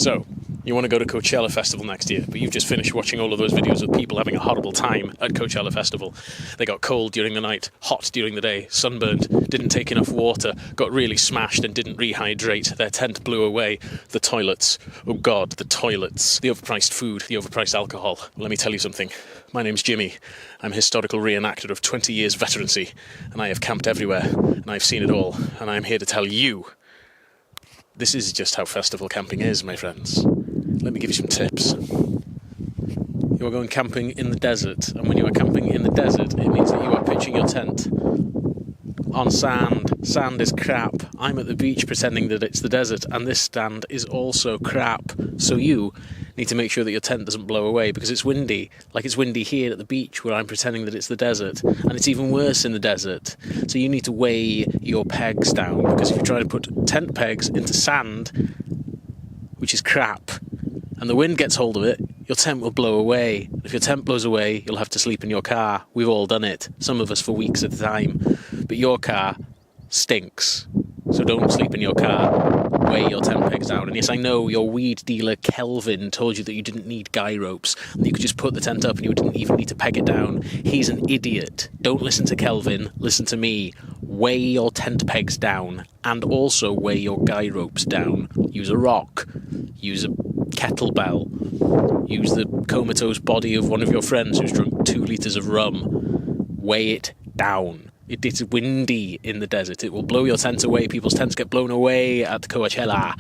So, you want to go to Coachella Festival next year, but you've just finished watching all of those videos of people having a horrible time at Coachella Festival. They got cold during the night, hot during the day, sunburned, didn't take enough water, got really smashed and didn't rehydrate, their tent blew away, the toilets, oh god, the toilets, the overpriced food, the overpriced alcohol. Well, let me tell you something. My name's Jimmy. I'm a historical reenactor of 20 years veterancy, and I have camped everywhere, and I've seen it all, and I'm here to tell you this is just how festival camping is, my friends. Let me give you some tips. You are going camping in the desert, and when you are camping in the desert, it means that you are pitching your tent on sand. Sand is crap. I'm at the beach pretending that it's the desert, and this sand is also crap. So you need to make sure that your tent doesn't blow away, because it's windy, like it's windy here at the beach where I'm pretending that it's the desert, and it's even worse in the desert. So you need to weigh your pegs down, because if you try to put tent pegs into sand, which is crap, and the wind gets hold of it, your tent will blow away. If your tent blows away, you'll have to sleep in your car. We've all done it, some of us for weeks at a time. But your car stinks, so don't sleep in your car. Weigh your tent pegs down. And yes, I know your weed dealer Kelvin told you that you didn't need guy ropes, and you could just put the tent up and you didn't even need to peg it down. He's an idiot. Don't listen to Kelvin, listen to me. Weigh your tent pegs down, and also weigh your guy ropes down. Use a rock, use a kettlebell, use the comatose body of one of your friends who's drunk 2 litres of rum. Weigh it down. It's windy in the desert. It will blow your tent away. People's tents get blown away at Coachella.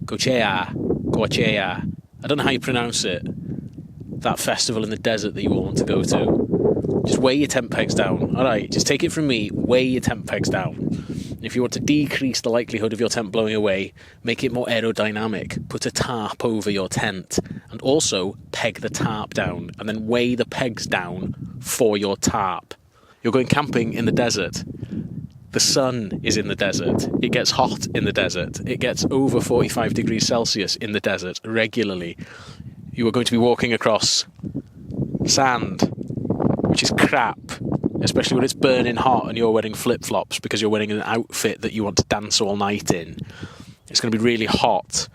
Coachella. I don't know how you pronounce it. That festival in the desert that you all want to go to. Just weigh your tent pegs down. Alright, just take it from me. Weigh your tent pegs down. If you want to decrease the likelihood of your tent blowing away, make it more aerodynamic. Put a tarp over your tent. And also, peg the tarp down. And then weigh the pegs down for your tarp. You're going camping in the desert. The sun is in the desert. It gets hot in the desert. It gets over 45 degrees Celsius in the desert regularly. You are going to be walking across sand, which is crap, especially when it's burning hot and you're wearing flip-flops because you're wearing an outfit that you want to dance all night in. It's going to be really hot.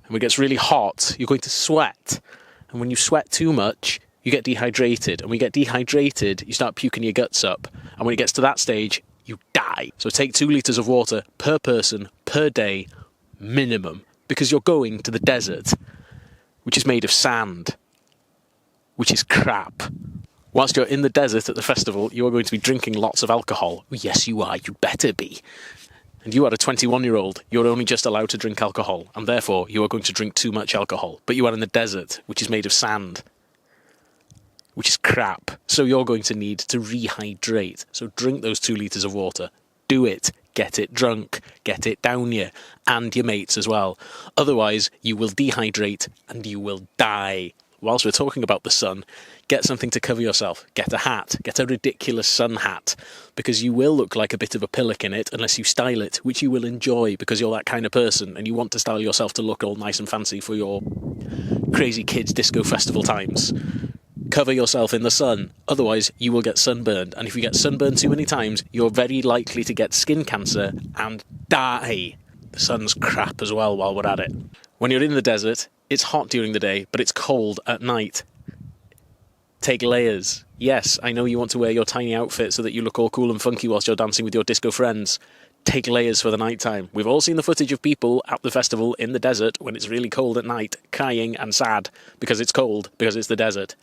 And when it gets really hot, you're going to sweat. And when you sweat too much, you get dehydrated. And when you get dehydrated, you start puking your guts up. And when it gets to that stage, you die. So take 2 litres of water per person, per day, minimum. Because you're going to the desert, which is made of sand, which is crap. Whilst you're in the desert at the festival, you are going to be drinking lots of alcohol. Yes, you are. You better be. And you are a 21-year-old. You're only just allowed to drink alcohol. And therefore, you are going to drink too much alcohol. But you are in the desert, which is made of sand, which is crap. So you're going to need to rehydrate. So drink those 2 litres of water. Do it. Get it drunk. Get it down you. And your mates as well. Otherwise, you will dehydrate and you will die. Whilst we're talking about the sun, get something to cover yourself. Get a hat. Get a ridiculous sun hat. Because you will look like a bit of a pillock in it unless you style it, which you will enjoy because you're that kind of person and you want to style yourself to look all nice and fancy for your crazy kids disco festival times. Cover yourself in the sun, otherwise you will get sunburned. And if you get sunburned too many times, you're very likely to get skin cancer and die. The sun's crap as well while we're at it. When you're in the desert, it's hot during the day, but it's cold at night. Take layers. Yes, I know you want to wear your tiny outfit so that you look all cool and funky whilst you're dancing with your disco friends. Take layers for the night time. We've all seen the footage of people at the festival in the desert when it's really cold at night, crying and sad because it's cold, because it's the desert.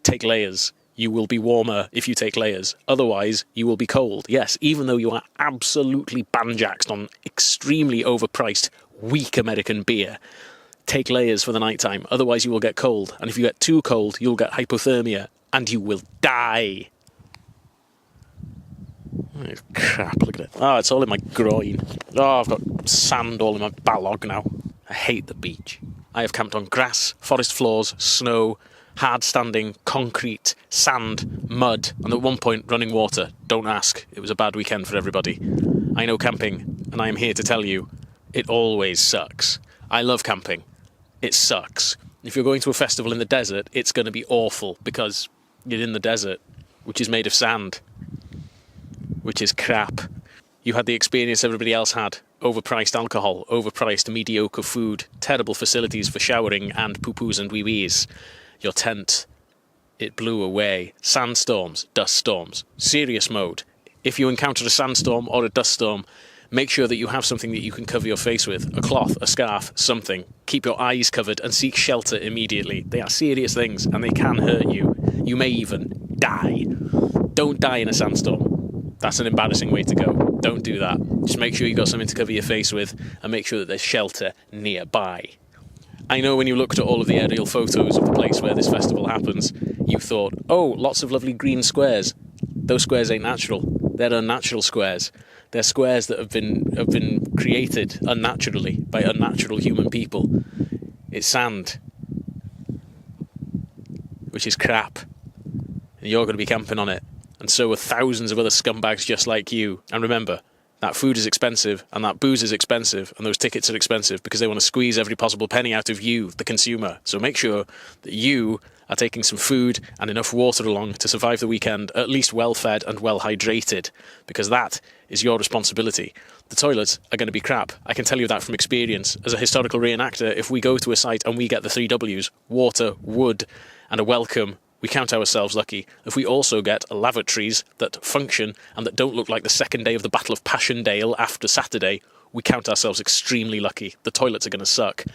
Take layers. You will be warmer if you take layers. Otherwise, you will be cold. Yes, even though you are absolutely banjaxed on extremely overpriced, weak American beer. Take layers for the nighttime. Otherwise, you will get cold. And if you get too cold, you'll get hypothermia. And you will die. Oh, crap, look at it. Oh, it's all in my groin. Oh, I've got sand all in my ballog now. I hate the beach. I have camped on grass, forest floors, snow, hard-standing, concrete, sand, mud, and at one point, running water. Don't ask. It was a bad weekend for everybody. I know camping, and I am here to tell you, it always sucks. I love camping. It sucks. If you're going to a festival in the desert, it's going to be awful, because you're in the desert, which is made of sand, which is crap. You had the experience everybody else had. overpriced alcohol, overpriced mediocre food, terrible facilities for showering and poo-poos and wee-wees. Your tent, it blew away. Sandstorms, dust storms, serious mode. If you encounter a sandstorm or a dust storm, make sure that you have something that you can cover your face with. A cloth, a scarf, something. Keep your eyes covered and seek shelter immediately. They are serious things and they can hurt you. You may even die. Don't die in a sandstorm. That's an embarrassing way to go. Don't do that. Just make sure you got something to cover your face with and make sure that there's shelter nearby. I know when you looked at all of the aerial photos of the place where this festival happens, you thought, oh, lots of lovely green squares. Those squares ain't natural. They're unnatural squares. They're squares that have been created unnaturally by unnatural human people. It's sand, which is crap, and you're going to be camping on it. And so are thousands of other scumbags just like you. And remember, that food is expensive, and that booze is expensive, and those tickets are expensive because they want to squeeze every possible penny out of you, the consumer. So make sure that you are taking some food and enough water along to survive the weekend, at least well-fed and well-hydrated, because that is your responsibility. The toilets are going to be crap. I can tell you that from experience. As a historical reenactor, if we go to a site and we get the 3 Ws, water, wood, and a welcome, we count ourselves lucky. If we also get lavatories that function and that don't look like the second day of the Battle of Passchendaele after Saturday, we count ourselves extremely lucky. The toilets are going to suck.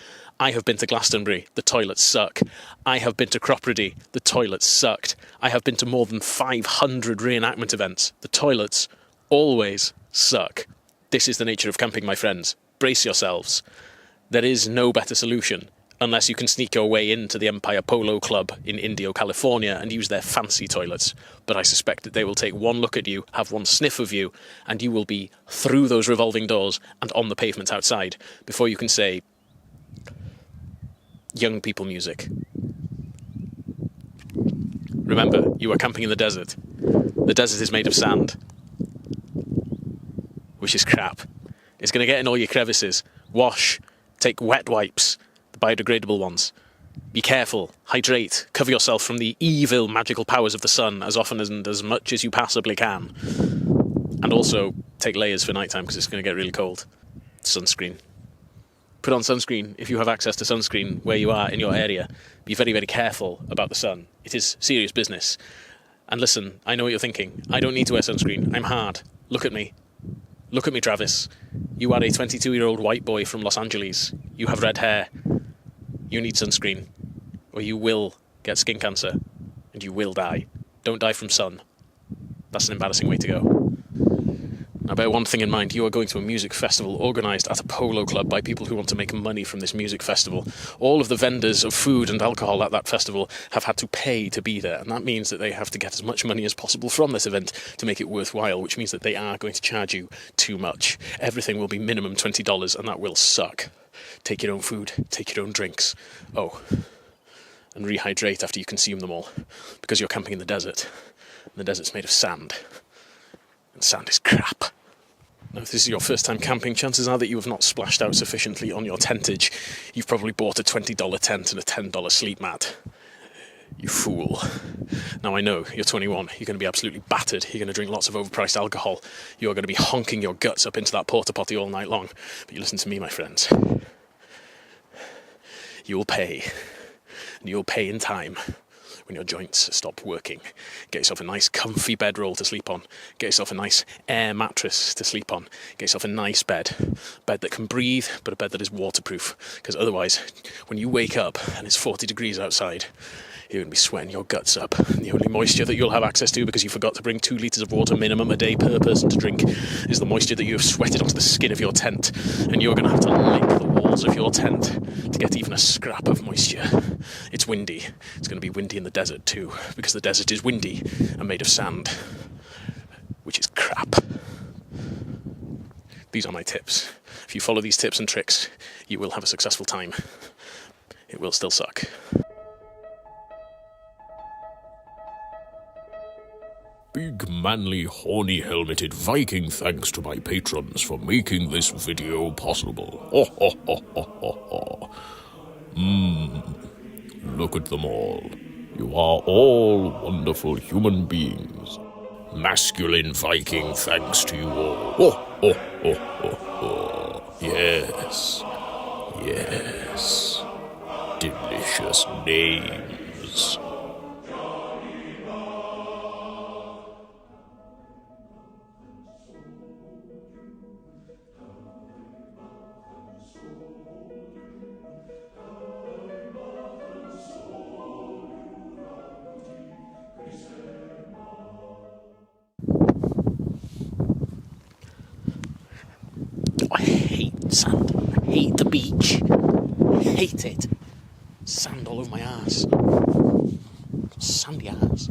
I have been to Glastonbury. The toilets suck. I have been to Cropredy. The toilets sucked. I have been to more than 500 reenactment events. The toilets always suck. This is the nature of camping, my friends. Brace yourselves. There is no better solution, unless you can sneak your way into the Empire Polo Club in Indio, California, and use their fancy toilets. But I suspect that they will take one look at you, have one sniff of you, and you will be through those revolving doors and on the pavement outside before you can say, young people music. Remember, you are camping in the desert. The desert is made of sand, which is crap. It's going to get in all your crevices. Wash. Take wet wipes. Biodegradable ones. Be careful, hydrate, cover yourself from the evil magical powers of the sun as often and as much as you possibly can. And also, take layers for nighttime because it's going to get really cold. Sunscreen. Put on sunscreen if you have access to sunscreen where you are in your area. Be very, very careful about the sun. It is serious business. And listen, I know what you're thinking. I don't need to wear sunscreen. I'm hard. Look at me. Look at me, Travis. You are a 22-year-old white boy from Los Angeles. You have red hair. You need sunscreen, or you will get skin cancer, and you will die. Don't die from sun. That's an embarrassing way to go. Now bear one thing in mind, you are going to a music festival organised at a polo club by people who want to make money from this music festival. All of the vendors of food and alcohol at that festival have had to pay to be there, and that means that they have to get as much money as possible from this event to make it worthwhile, which means that they are going to charge you too much. Everything will be minimum $20, and that will suck. Take your own food, take your own drinks. Oh, and rehydrate after you consume them all, because you're camping in the desert. And the desert's made of sand, and sand is crap. Now, if this is your first time camping, chances are that you have not splashed out sufficiently on your tentage. You've probably bought a $20 tent and a $10 sleep mat. You fool. Now, I know, you're 21, you're going to be absolutely battered, you're going to drink lots of overpriced alcohol, you're going to be honking your guts up into that porta potty all night long. But you listen to me, my friends. You'll pay. And you'll pay in time. When your joints stop working. Get yourself a nice comfy bedroll to sleep on. Get yourself a nice air mattress to sleep on. Get yourself a nice bed. Bed that can breathe, but a bed that is waterproof. Because otherwise, when you wake up and it's 40 degrees outside, you're going to be sweating your guts up. And the only moisture that you'll have access to, because you forgot to bring 2 litres of water minimum a day per person to drink, is the moisture that you have sweated onto the skin of your tent. And you're going to have to lick the walls of your tent to get even a scrap of moisture. It's windy. It's going to be windy in the desert too, because the desert is windy and made of sand, which is crap. These are my tips. If you follow these tips and tricks, you will have a successful time. It will still suck. Big, manly, horny-helmeted Viking thanks to my patrons for making this video possible. Ho ho ho ho ho ho. Look at them all. You are all wonderful human beings. Masculine Viking thanks to you all. Ho ho ho ho ho. Yes. Yes. Delicious names. I hate sand. I hate the beach. I hate it. Sand all over my ass. Sandy ass.